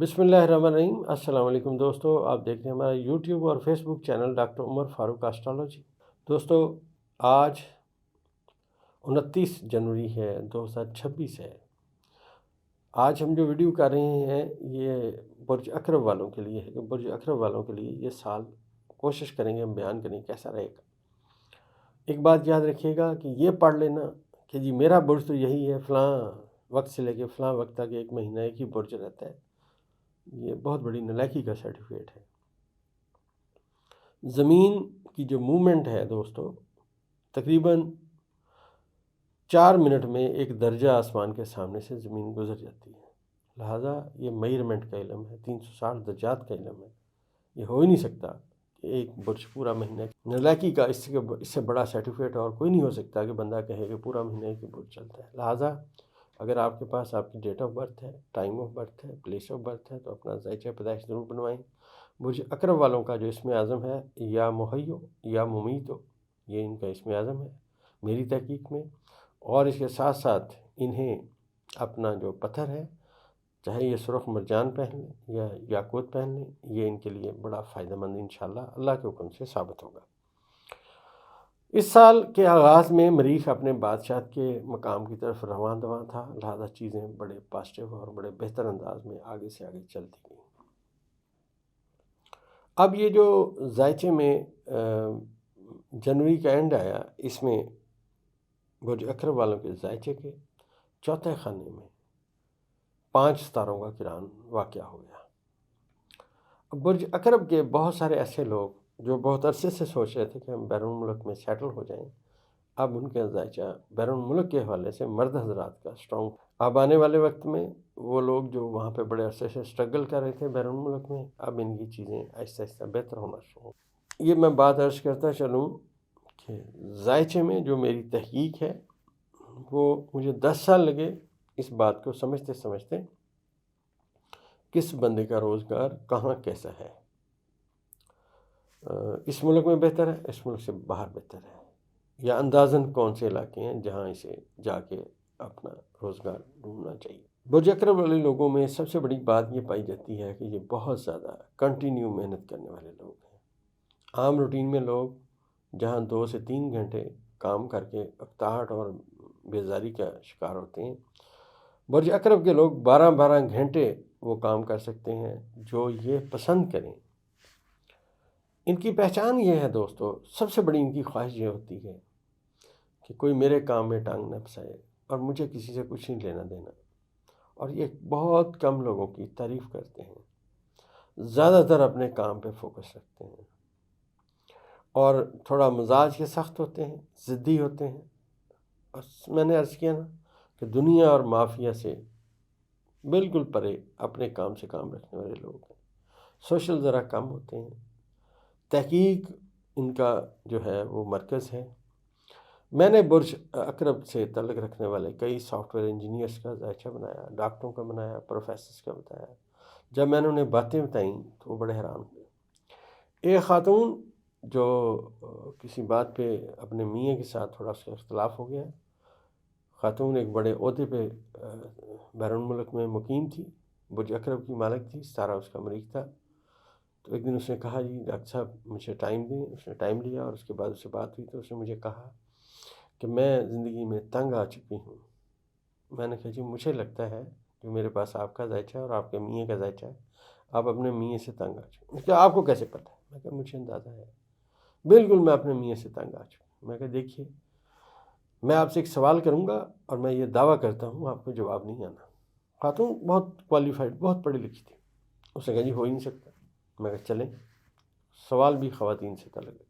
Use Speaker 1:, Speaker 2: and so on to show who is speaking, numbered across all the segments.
Speaker 1: بسم اللہ الرحمن الرحیم۔ السلام علیکم دوستو، آپ دیکھ رہے ہیں ہمارا یوٹیوب اور فیس بک چینل ڈاکٹر عمر فاروق اسٹرالوجی۔ دوستو، آج 29 جنوری ہے، 2026 ہے۔ آج ہم جو ویڈیو کر رہے ہیں یہ برج اقرب والوں کے لیے ہے کہ برج اقرب والوں کے لیے یہ سال کوشش کریں گے ہم بیان کریں کیسا رہے گا۔ ایک بات یاد رکھیے گا کہ یہ پڑھ لینا کہ جی میرا برج تو یہی ہے، فلاں وقت سے لے کے فلاں وقت تک ایک مہینہ ایک ہی برج رہتا ہے، یہ بہت بڑی نالائکی کا سرٹیفکیٹ ہے۔ زمین کی جو موومنٹ ہے دوستو، تقریباً 4 منٹ میں ایک درجہ آسمان کے سامنے سے زمین گزر جاتی ہے، لہٰذا یہ میئرمنٹ کا علم ہے، 360 درجات کا علم ہے۔ یہ ہو ہی نہیں سکتا کہ ایک برج پورا مہینہ، نالائکی کا اس سے بڑا سرٹیفکیٹ اور کوئی نہیں ہو سکتا کہ بندہ کہے کہ پورا مہینہ ایک برج چلتا ہے۔ لہٰذا اگر آپ کے پاس آپ کی ڈیٹ آف برتھ ہے، ٹائم آف برتھ ہے، پلیس آف برتھ ہے تو اپنا ذائچہ پیدائش ضرور بنوائیں۔ برج اقرب والوں کا جو اسم اعظم ہے یا محیو یا ممیتو، یہ ان کا اسم اعظم ہے میری تحقیق میں، اور اس کے ساتھ ساتھ انہیں اپنا جو پتھر ہے، چاہے یہ سرخ مرجان پہن لیں یا یاقوت پہن لیں، یہ ان کے لیے بڑا فائدہ مند انشاءاللہ اللہ کے حکم سے ثابت ہوگا۔ اس سال کے آغاز میں مریخ اپنے بادشاہ کے مقام کی طرف رواں دواں تھا، لہذا چیزیں بڑے پازیٹیو اور بڑے بہتر انداز میں آگے سے آگے چلتی گئیں۔ اب یہ جو ذائچے میں جنوری کا اینڈ آیا، اس میں برج اقرب والوں کے ذائچے کے چوتھے خانے میں 5 ستاروں کا کران واقع ہو گیا۔ برج اقرب کے بہت سارے ایسے لوگ جو بہت عرصے سے سوچ رہے تھے کہ ہم بیرون ملک میں سیٹل ہو جائیں، اب ان کا ذائچہ بیرون ملک کے حوالے سے مرد حضرات کا سٹرونگ۔ اب آنے والے وقت میں وہ لوگ جو وہاں پہ بڑے عرصے سے سٹرگل کر رہے تھے بیرون ملک میں، اب ان کی چیزیں آہستہ آہستہ بہتر ہونا شروع ہوں۔ یہ میں بات عرض کرتا چلوں کہ ذائچے میں جو میری تحقیق ہے وہ مجھے 10 سال لگے اس بات کو سمجھتے سمجھتے کس بندے کا روزگار کہاں کیسا ہے، اس ملک میں بہتر ہے، اس ملک سے باہر بہتر ہے، یا اندازاً کون سے علاقے ہیں جہاں اسے جا کے اپنا روزگار ڈھونڈنا چاہیے۔ برج اقرب والے لوگوں میں سب سے بڑی بات یہ پائی جاتی ہے کہ یہ بہت زیادہ کنٹینیو محنت کرنے والے لوگ ہیں۔ عام روٹین میں لوگ جہاں 2 سے 3 گھنٹے کام کر کے اکتاہٹ اور بیزاری کا شکار ہوتے ہیں، برج اقرب کے لوگ 12 گھنٹے وہ کام کر سکتے ہیں جو یہ پسند کریں۔ ان کی پہچان یہ ہے دوستو، سب سے بڑی ان کی خواہش یہ ہوتی ہے کہ کوئی میرے کام میں ٹانگ نہ پھنسائے اور مجھے کسی سے کچھ نہیں لینا دینا، اور یہ بہت کم لوگوں کی تعریف کرتے ہیں، زیادہ تر اپنے کام پہ فوکس رکھتے ہیں اور تھوڑا مزاج کے سخت ہوتے ہیں، ضدی ہوتے ہیں، اور میں نے عرض کیا نا کہ دنیا اور مافیا سے بالکل پرے اپنے کام سے کام رکھنے والے لوگ ہیں، سوشل ذرا کم ہوتے ہیں، تحقیق ان کا جو ہے وہ مرکز ہے۔ میں نے برج اقرب سے تعلق رکھنے والے کئی سافٹ ویئر انجینئرس کا ذائچہ بنایا، ڈاکٹروں کا بنایا، پروفیسرس کا بتایا۔ جب میں نے انہیں باتیں بتائیں تو وہ بڑے حیران ہوئے۔ ایک خاتون جو کسی بات پہ اپنے میاں کے ساتھ تھوڑا سا اختلاف ہو گیا، خاتون ایک بڑے عہدے پہ بیرون ملک میں مقیم تھی، برج اقرب کی مالک تھی، ستارہ اس کا مریخ تھا۔ تو ایک دن اس نے کہا جی ڈاکٹر صاحب مجھے ٹائم دیں، اس نے ٹائم لیا اور اس کے بعد اس سے بات ہوئی تو اس نے مجھے کہا کہ میں زندگی میں تنگ آ چکی ہوں۔ میں نے کہا جی مجھے لگتا ہے کہ میرے پاس آپ کا ذائچہ ہے اور آپ کے میاں کا ذائچہ ہے، آپ اپنے میاں سے تنگ آ چکے ہیں۔ کیا آپ کو کیسے پتہ ہے؟ میں کہا مجھے اندازہ ہے، بالکل میں اپنے میاں سے تنگ آ چکا ہوں۔ میں کہا دیکھیے میں آپ سے ایک سوال کروں گا اور میں یہ دعویٰ کرتا ہوں آپ کو جواب نہیں آنا۔ خاتون بہت کوالیفائڈ، بہت پڑھی لکھی تھی، اس نے کہا جی ہو ہی نہیں سکتا۔ میں کہا چلیں، سوال بھی خواتین سے تعلق ہے،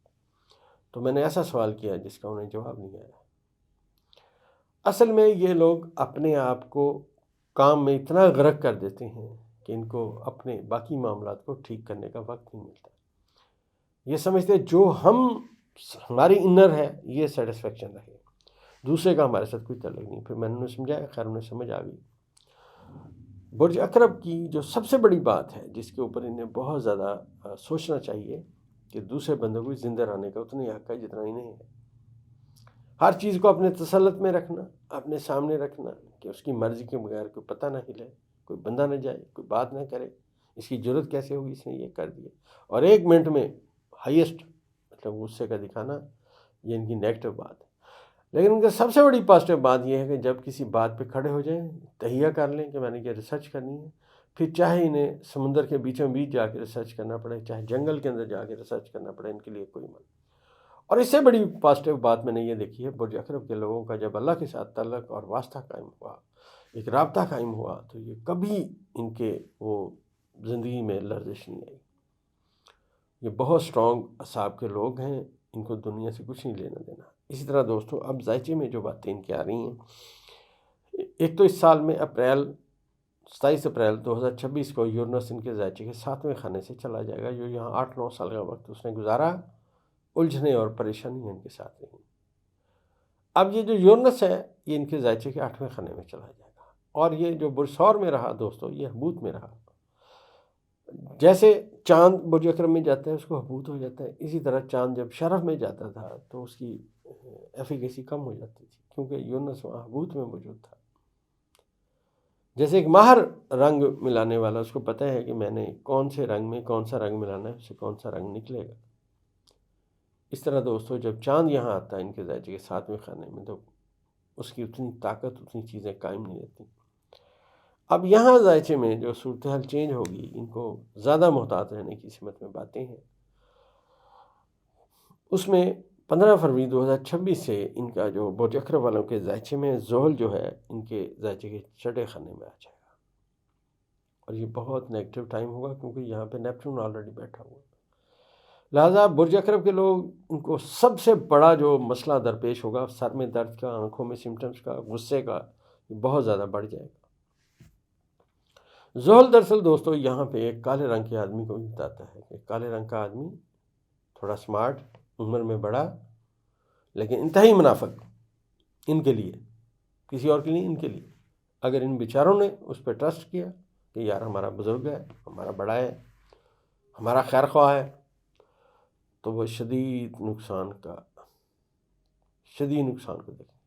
Speaker 1: تو میں نے ایسا سوال کیا جس کا انہیں جواب نہیں آیا۔ اصل میں یہ لوگ اپنے آپ کو کام میں اتنا غرق کر دیتے ہیں کہ ان کو اپنے باقی معاملات کو ٹھیک کرنے کا وقت نہیں ملتا۔ یہ سمجھتے جو ہماری انر ہے یہ سیٹسفیکشن رہے، دوسرے کا ہمارے ساتھ کوئی تعلق نہیں۔ پھر میں نے انہیں سمجھایا، خیر انہیں سمجھ آ گئی۔ برج اقرب کی جو سب سے بڑی بات ہے جس کے اوپر انہیں بہت زیادہ سوچنا چاہیے کہ دوسرے بندوں کو زندہ رہنے کا اتنا ہی حق ہے جتنا انہیں ہے۔ ہر چیز کو اپنے تسلط میں رکھنا، اپنے سامنے رکھنا کہ اس کی مرضی کے بغیر کوئی پتہ نہ ہلے، کوئی بندہ نہ جائے، کوئی بات نہ کرے، اس کی ضرورت کیسے ہوگی، اس نے یہ کر دیا، اور 1 منٹ میں ہائیسٹ مطلب غصے کا دکھانا، یہ ان کی نیگیٹو بات ہے۔ لیکن ان کا سب سے بڑی پازیٹیو بات یہ ہے کہ جب کسی بات پہ کھڑے ہو جائیں، تہیہ کر لیں کہ میں نے یہ ریسرچ کرنی ہے، پھر چاہے انہیں سمندر کے بیچوں بیچ جا کے ریسرچ کرنا پڑے، چاہے جنگل کے اندر جا کے ریسرچ کرنا پڑے، ان کے لیے کوئی من۔ اور اس سے بڑی پازیٹیو بات میں نے یہ دیکھی ہے، برج اکرم کے لوگوں کا جب اللہ کے ساتھ تعلق اور واسطہ قائم ہوا، ایک رابطہ قائم ہوا، تو یہ کبھی ان کے وہ زندگی میں لرزش نہیں آئی۔ یہ بہت اسٹرانگ اعصاب کے لوگ ہیں، ان کو دنیا سے کچھ نہیں لینا دینا۔ اسی طرح دوستو، اب ذائچے میں جو باتیں ان کی آ رہی ہیں، ایک تو اس سال میں 27 اپریل 2026 کو یورنس ان کے ذائچے کے 7ویں خانے سے چلا جائے گا، جو یہاں 8-9 سال کا وقت اس نے گزارا، الجھنے اور پریشانیاں ان کے ساتھ رہیں۔ اب یہ جو یورنس ہے، یہ ان کے ذائچے کے 8ویں خانے میں چلا جائے گا، اور یہ جو برج ثور میں رہا دوستو، یہ حبوط میں رہا۔ جیسے چاند برج اکرم میں جاتا ہے اس کو حبوط ہو جاتا ہے، اسی طرح چاند جب شرف میں جاتا تھا تو اس کی ایفیکیسی کم ہو جاتی تھی، کیونکہ یونس وہاں حبوط میں موجود تھا۔ جیسے ایک ماہر رنگ ملانے والا، اس کو پتہ ہے کہ میں نے کون سے رنگ میں کون سا رنگ ملانا ہے، اس سے کون سا رنگ نکلے گا۔ اس طرح دوستو، جب چاند یہاں آتا ہے ان کے ذائچے کے 7ویں خانے میں، تو اس کی اتنی طاقت، اتنی چیزیں قائم نہیں رہتی۔ اب یہاں ذائچے میں جو صورتحال چینج ہوگی، ان کو زیادہ محتاط رہنے کی سمت میں باتیں ہیں۔ اس میں 15 فروری 2026 سے ان کا جو برج اکرم والوں کے ذائچے میں زحل جو ہے، ان کے ذائچے کے 6 خانے میں آ جائے گا، اور یہ بہت نیگیٹو ٹائم ہوگا، کیونکہ یہاں پہ نیپٹون آلریڈی بیٹھا ہوا ہے۔ لہٰذا برج اکرم کے لوگ، ان کو سب سے بڑا جو مسئلہ درپیش ہوگا، سر میں درد کا، آنکھوں میں سمٹمز کا، غصے کا، یہ بہت زیادہ بڑھ جائے گا۔ زحل دراصل دوستو یہاں پہ ایک کالے رنگ کے آدمی کو بتاتا ہے کہ کالے رنگ کا آدمی تھوڑا سمارٹ، عمر میں بڑا، لیکن انتہائی منافق ان کے لیے، کسی اور کے لیے، ان کے لیے۔ اگر ان بیچاروں نے اس پہ ٹرسٹ کیا کہ یار ہمارا بزرگ ہے، ہمارا بڑا ہے، ہمارا خیر خواہ ہے، تو وہ شدید نقصان کو دیکھیں۔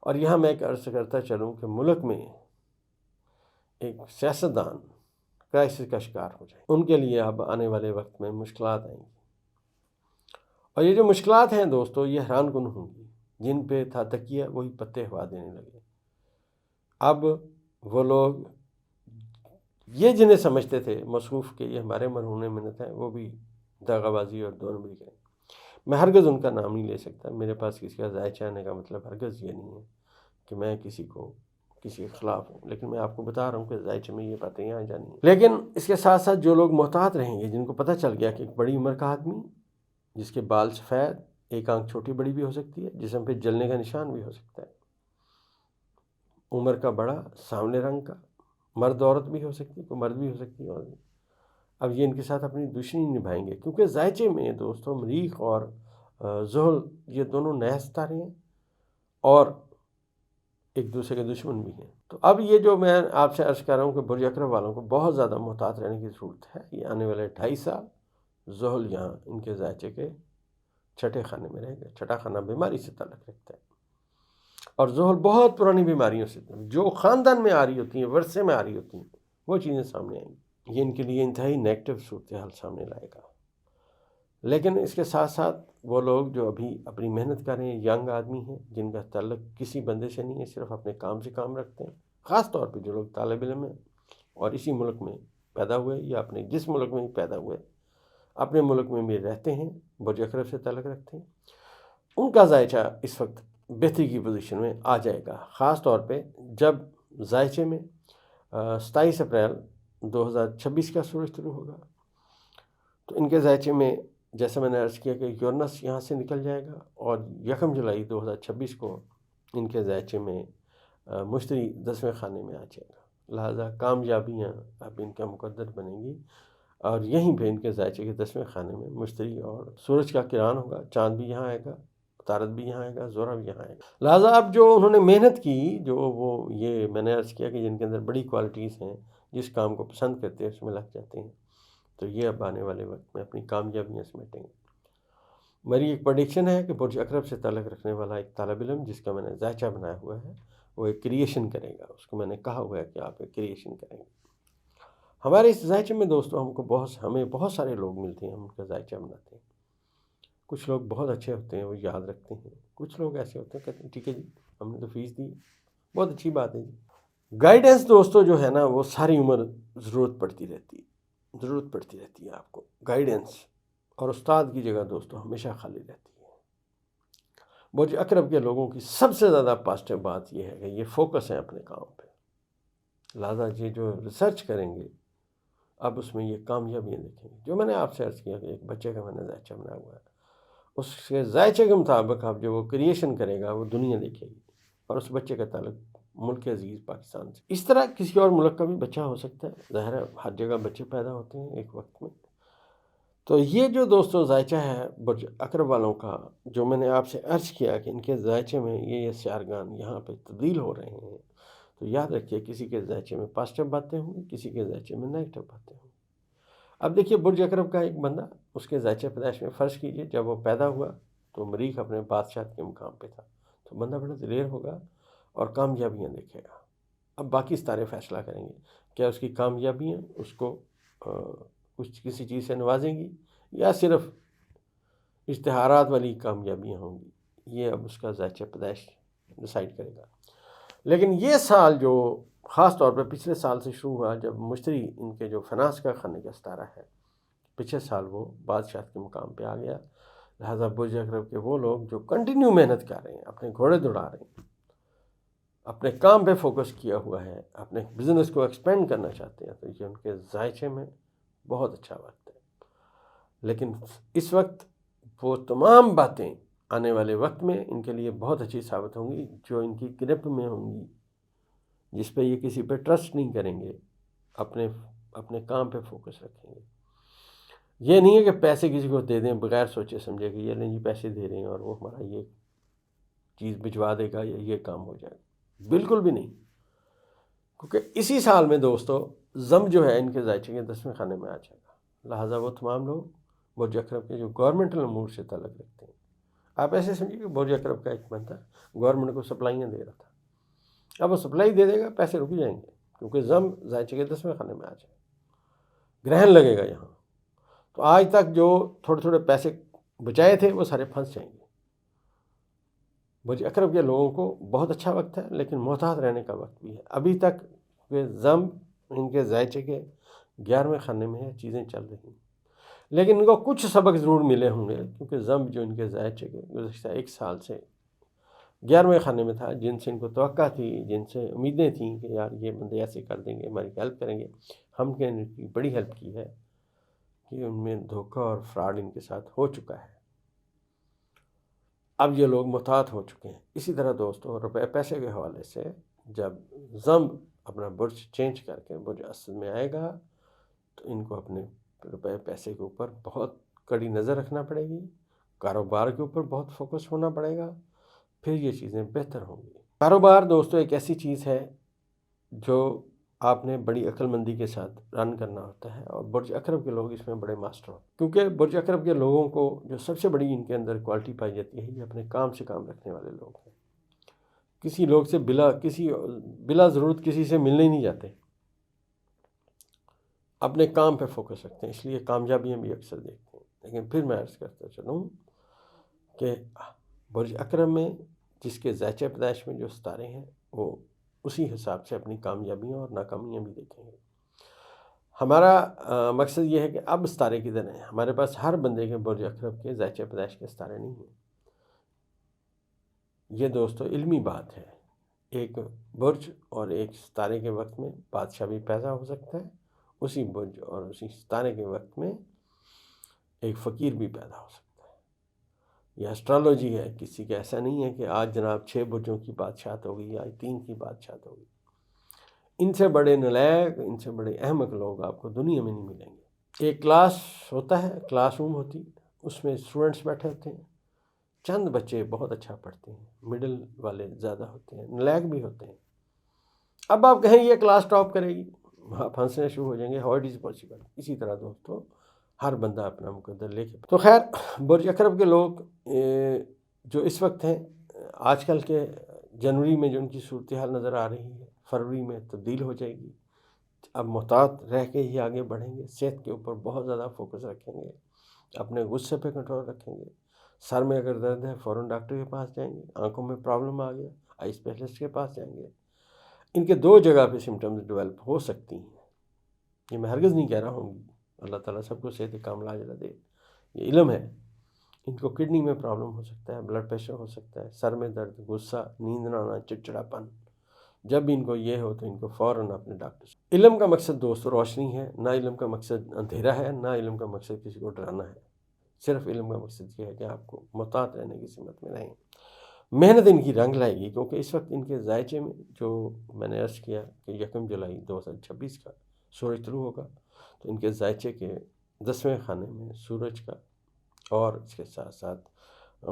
Speaker 1: اور یہاں میں ایک عرض کرتا چلوں کہ ملک میں ایک سیاستدان کرائسس کا شکار ہو جائے، ان کے لیے اب آنے والے وقت میں مشکلات آئیں گی، اور یہ جو مشکلات ہیں دوستو، یہ حیران کن ہوں گی۔ جن پہ تھا تکیہ، وہی پتے ہوا دینے لگے۔ اب وہ لوگ یہ جنہیں سمجھتے تھے مصروف کہ یہ ہمارے مرہون منت ہیں، وہ بھی داغا بازی اور 2 نمبری کریں۔ میں ہرگز ان کا نام نہیں لے سکتا، میرے پاس کسی کا ذائچہ آنے کا مطلب ہرگز یہ نہیں ہے کہ میں کسی کے خلاف ہوں، لیکن میں آپ کو بتا رہا ہوں کہ ذائچے میں یہ باتیں یہاں جانی ہیں۔ لیکن اس کے ساتھ ساتھ جو لوگ محتاط رہیں گے، جن کو پتہ چل گیا کہ ایک بڑی عمر کا آدمی، جس کے بال سفید، ایک آنکھ چھوٹی بڑی بھی ہو سکتی ہے، جسم پہ جلنے کا نشان بھی ہو سکتا ہے، عمر کا بڑا، سامنے رنگ کا، مرد عورت بھی ہو سکتی ہے، کوئی مرد بھی ہو سکتی ہے عورت بھی۔ اب یہ ان کے ساتھ اپنی دشمنی نبھائیں گے، کیونکہ ذائچے میں دوستوں مریخ اور زحل یہ دونوں نئے ستارے ہیں، اور ایک دوسرے کے دشمن بھی ہیں۔ تو اب یہ جو میں آپ سے عرض کر رہا ہوں کہ برج اکرم والوں کو بہت زیادہ محتاط رہنے کی ضرورت ہے۔ یہ آنے والے 2.5 سال زحل یہاں ان کے ذائچے کے 6 خانے میں رہے گا۔ 6 خانہ بیماری سے تعلق رکھتا ہے، اور زحل بہت پرانی بیماریوں سے جو خاندان میں آ رہی ہوتی ہیں، ورثے میں آ رہی ہوتی ہیں، وہ چیزیں سامنے آئیں گی۔ یہ ان کے لیے انتہائی نیگیٹو صورتحال سامنے لائے گا۔ لیکن اس کے ساتھ ساتھ وہ لوگ جو ابھی اپنی محنت کر رہے ہیں، ینگ آدمی ہیں، جن کا تعلق کسی بندے سے نہیں ہے، صرف اپنے کام سے کام رکھتے ہیں، خاص طور پہ جو لوگ طالب علم ہیں اور اسی ملک میں پیدا ہوئے، یا اپنے جس ملک میں بھی پیدا ہوئے، اپنے ملک میں بھی رہتے ہیں، برج اکرم سے تعلق رکھتے ہیں، ان کا ذائچہ اس وقت بہتری کی پوزیشن میں آ جائے گا، خاص طور پہ جب ذائچے میں 27 اپریل 2026 کا سورج طلوع ہوگا، تو ان کے ذائچے میں جیسے میں نے عرض کیا کہ یورنس یہاں سے نکل جائے گا، اور 1 جولائی 2026 کو ان کے ذائچے میں مشتری 10ویں خانے میں آ جائے گا۔ لہٰذا کامیابیاں اب ان کا مقدر بنیں گی، اور یہیں پہ ان کے ذائچے کے 10ویں خانے میں مشتری اور سورج کا کران ہوگا، چاند بھی یہاں آئے گا، عطارد بھی یہاں آئے گا، زہرہ بھی یہاں آئے گا۔ لہٰذا اب جو انہوں نے محنت کی، جو وہ یہ میں نے عرض کیا کہ جن کے اندر بڑی کوالٹیز ہیں، جس کام کو پسند کرتے ہیں اس میں لگ جاتے ہیں، تو یہ اب آنے والے وقت میں اپنی کامیابیاں سمیٹیں گے۔ میری ایک پریڈکشن ہے کہ برج اکرم سے تعلق رکھنے والا ایک طالب علم جس کا میں نے ذائچہ بنایا ہوا ہے، وہ ایک کریشن کرے گا۔ اس کو میں نے کہا ہوا ہے کہ آپ ایک کریشن کریں گے۔ ہمارے اس ذائچے میں دوستو ہمیں بہت سارے لوگ ملتے ہیں، ہم ان کا ذائچہ بناتے ہیں۔ کچھ لوگ بہت اچھے ہوتے ہیں، وہ یاد رکھتے ہیں، کچھ لوگ ایسے ہوتے ہیں کہتے ہیں ٹھیک ہے جی ہم نے تو فیس دی، بہت اچھی بات ہے جی۔ گائیڈنس دوستو جو ہے نا وہ ساری عمر ضرورت پڑتی رہتی ہے آپ کو گائیڈنس، اور استاد کی جگہ دوستو ہمیشہ خالی رہتی ہے۔ برج اکرم کے لوگوں کی سب سے زیادہ پازیٹیو بات یہ ہے کہ یہ فوکس ہیں اپنے کام پہ، لہٰذا یہ جو ریسرچ کریں گے اب اس میں یہ کامیابیاں دیکھیں گے۔ جو میں نے آپ سے عرض کیا کہ ایک بچے کا میں نے ذائچہ بنایا ہوا ہے، اس کے ذائچے کے مطابق اب جو وہ کریشن کرے گا وہ دنیا دیکھے گی، اور اس بچے کا تعلق ملک عزیز پاکستان سے۔ اس طرح کسی اور ملک کا بھی بچہ ہو سکتا ہے، ظاہر ہے ہر جگہ بچے پیدا ہوتے ہیں ایک وقت میں۔ تو یہ جو دوستو ذائچہ ہے برج اکرم والوں کا، جو میں نے آپ سے عرض کیا کہ ان کے ذائچے میں یہ سیارگان یہاں پہ تبدیل ہو رہے ہیں، تو یاد رکھیے کسی کے ذائچے میں پازیٹیو باتیں ہوں گی، کسی کے ذائچے میں نیگیٹو باتیں ہوں گی۔ اب دیکھیے برج اکرم کا ایک بندہ، اس کے ذائچہ پیدائش میں فرض کیجئے جب وہ پیدا ہوا تو مریخ اپنے بادشاہت کے مقام پہ تھا، تو بندہ بڑا دلیر ہوگا اور کامیابیاں دیکھے گا۔ اب باقی ستارے فیصلہ کریں گے کیا اس کی کامیابیاں اس کو کسی چیز سے نوازیں گی یا صرف اشتہارات والی کامیابیاں ہوں گی، یہ اب اس کا ذائچہ پیدائش ڈیسائیڈ کرے گا۔ لیکن یہ سال جو خاص طور پہ پچھلے سال سے شروع ہوا، جب مشتری ان کے جو فناس کا خانے کا ستارہ ہے، پچھلے سال وہ بادشاہت کے مقام پہ آ گیا، لہٰذا برج اکرم کے وہ لوگ جو کنٹینیو محنت کر رہے ہیں، اپنے گھوڑے دوڑا رہے ہیں، اپنے کام پہ فوکس کیا ہوا ہے، اپنے بزنس کو ایکسپینڈ کرنا چاہتے ہیں، تو یہ ان کے ذائچے میں بہت اچھا وقت ہے۔ لیکن اس وقت وہ تمام باتیں آنے والے وقت میں ان کے لیے بہت اچھی ثابت ہوں گی، جو ان کی گرپ میں ہوں گی، جس پہ یہ کسی پہ ٹرسٹ نہیں کریں گے، اپنے کام پہ فوکس رکھیں گے۔ یہ نہیں ہے کہ پیسے کسی کو دے دیں بغیر سوچے سمجھے کہ یہ نہیں جی پیسے دے رہے ہیں اور وہ ہمارا یہ چیز بھجوا دے گا یا یہ کام ہو جائے گا، بالکل بھی نہیں۔ کیونکہ اسی سال میں دوستو ضم جو ہے ان کے ذائچے کے 10ویں خانے میں آ جائے گا، لہٰذا وہ تمام لوگ برج اکرم کے جو گورنمنٹل امور سے تعلق رکھتے ہیں، آپ ایسے سمجھیے کہ برج اکرم کا ایک بندہ گورنمنٹ کو سپلائیاں دے رہا تھا، اب وہ سپلائی دے دے گا، پیسے رک جائیں گے کیونکہ ضم ذائچے کے 10ویں خانے میں آ جائے گا، گرہن لگے گا یہاں، تو آج تک جو تھوڑے تھوڑے پیسے بچائے تھے وہ سارے پھنس جائیں گے۔ برج اکرم کے لوگوں کو بہت اچھا وقت ہے، لیکن محتاط رہنے کا وقت بھی ہے۔ ابھی تک ضم ان کے ذائچے کے 11ویں خانے میں ہے، چیزیں چل رہی ہیں، لیکن ان کو کچھ سبق ضرور ملے ہوں گے، کیونکہ ضم جو ان کے ذائچے کے گزشتہ 1 سال سے 11ویں خانے میں تھا، جن سے ان کو توقع تھی، جن سے امیدیں تھیں کہ یار یہ بندے ایسے کر دیں گے، ہماری ہیلپ کریں گے، ہم نے ان کی بڑی ہیلپ کی ہے، کہ ان میں دھوکہ اور فراڈ ان کے ساتھ ہو چکا ہے۔ اب یہ لوگ محتاط ہو چکے ہیں۔ اسی طرح دوستو روپے پیسے کے حوالے سے جب ضم اپنا برج چینج کر کے برج اسد میں آئے گا تو ان کو اپنے روپے پیسے کے اوپر بہت کڑی نظر رکھنا پڑے گی، کاروبار کے اوپر بہت فوکس ہونا پڑے گا، پھر یہ چیزیں بہتر ہوں گی۔ کاروبار دوستو ایک ایسی چیز ہے جو آپ نے بڑی عقل مندی کے ساتھ رن کرنا ہوتا ہے، اور برج اکرم کے لوگ اس میں بڑے ماسٹر ہوتے ہیں، کیونکہ برج اکرم کے لوگوں کو جو سب سے بڑی ان کے اندر کوالٹی پائی جاتی ہے، یہ اپنے کام سے کام رکھنے والے لوگ ہیں۔ کسی لوگ سے بلا ضرورت کسی سے ملنے ہی نہیں جاتے، اپنے کام پہ فوکس رکھتے ہیں، اس لیے کامیابیاں بھی اکثر دیکھتے ہیں۔ لیکن پھر میں عرض کرتا چلوں کہ برج اکرم میں جس کے ذائچہ پیدائش میں جو ستارے ہیں وہ اسی حساب سے اپنی کامیابیاں اور ناکامیاں بھی دیکھیں گے۔ ہمارا مقصد یہ ہے کہ اب ستارے کدھر ہیں، ہمارے پاس ہر بندے کے برج اکرم کے ذائچہ پیدائش کے ستارے نہیں ہیں۔ یہ دوستو علمی بات ہے، ایک برج اور ایک ستارے کے وقت میں بادشاہ بھی پیدا ہو سکتا ہے، اسی برج اور اسی ستارے کے وقت میں ایک فقیر بھی پیدا ہو سکتا ہے۔ یہ اسٹرالوجی ہے، کسی کا ایسا نہیں ہے کہ آج جناب 6 برجوں کی بادشاہت ہوگی، آج 3 کی بادشاہت ہوگی۔ ان سے بڑے نالائق، ان سے بڑے احمق لوگ آپ کو دنیا میں نہیں ملیں گے۔ ایک کلاس ہوتا ہے، کلاس روم ہوتی، اس میں اسٹوڈنٹس بیٹھے ہوتے ہیں، چند بچے بہت اچھا پڑھتے ہیں، مڈل والے زیادہ ہوتے ہیں، نالائق بھی ہوتے ہیں۔ اب آپ کہیں یہ کلاس ٹاپ کرے گی، آپ ہنسنے شروع ہو جائیں گے، ہاؤ اٹ از پاسبل۔ اسی طرح دوستو ہر بندہ اپنا مقدر لے کے تو خیر برج اکرم کے لوگ جو اس وقت ہیں، آج کل کے جنوری میں جو ان کی صورتحال نظر آ رہی ہے، فروری میں تبدیل ہو جائے گی، اب محتاط رہ کے ہی آگے بڑھیں گے، صحت کے اوپر بہت زیادہ فوکس رکھیں گے، اپنے غصے پہ کنٹرول رکھیں گے، سر میں اگر درد ہے فوراً ڈاکٹر کے پاس جائیں گے، آنکھوں میں پرابلم آ گیا آئی اسپیشلسٹ کے پاس جائیں گے۔ ان کے 2 جگہ پہ سمٹمز ڈیولپ ہو سکتی ہیں، یہ میں ہرگز نہیں کہہ رہا ہوں، اللہ تعالیٰ سب کو صحت کاملہ عاجلہ دے، یہ علم ہے۔ ان کو کڈنی میں پرابلم ہو سکتا ہے، بلڈ پریشر ہو سکتا ہے، سر میں درد، غصہ، نیند نہ آنا، چڑچڑاپن۔ جب بھی ان کو یہ ہو تو ان کو فوراً اپنے ڈاکٹر سے۔ علم کا مقصد دوست روشنی ہے، نہ علم کا مقصد اندھیرا ہے، نہ علم کا مقصد کسی کو ڈرانا ہے۔ صرف علم کا مقصد یہ ہے کہ آپ کو محتاط رہنے کی سمت میں رہیں۔ محنت ان کی رنگ لائے گی، کیونکہ اس وقت ان کے ذائچے میں، جو میں نے عرض کیا کہ 1 جولائی 2026 کا سورج طلوع ہوگا، تو ان کے ذائچے کے 10ویں خانے میں سورج کا اور اس کے ساتھ ساتھ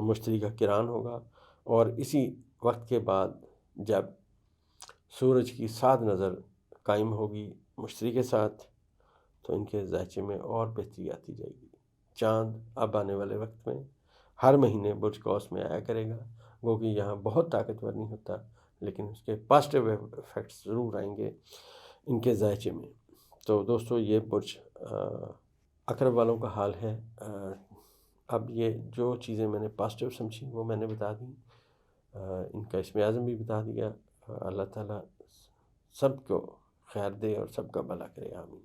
Speaker 1: مشتری کا کران ہوگا، اور اسی وقت کے بعد جب سورج کی 7 نظر قائم ہوگی مشتری کے ساتھ، تو ان کے ذائچے میں اور بہتری آتی جائے گی۔ چاند اب آنے والے وقت میں ہر مہینے برج قوس میں آیا کرے گا، گو کہ یہاں بہت طاقتور نہیں ہوتا، لیکن اس کے پازیٹیو ایفیکٹس ضرور آئیں گے ان کے ذائچے میں۔ تو دوستو، یہ برج عقرب والوں کا حال ہے۔ اب یہ جو چیزیں میں نے پازیٹیو سمجھی وہ میں نے بتا دیں، ان کا اسم اعظم بھی بتا دیا۔ اللہ تعالیٰ سب کو خیر دے اور سب کا بھلا کرے، آمین۔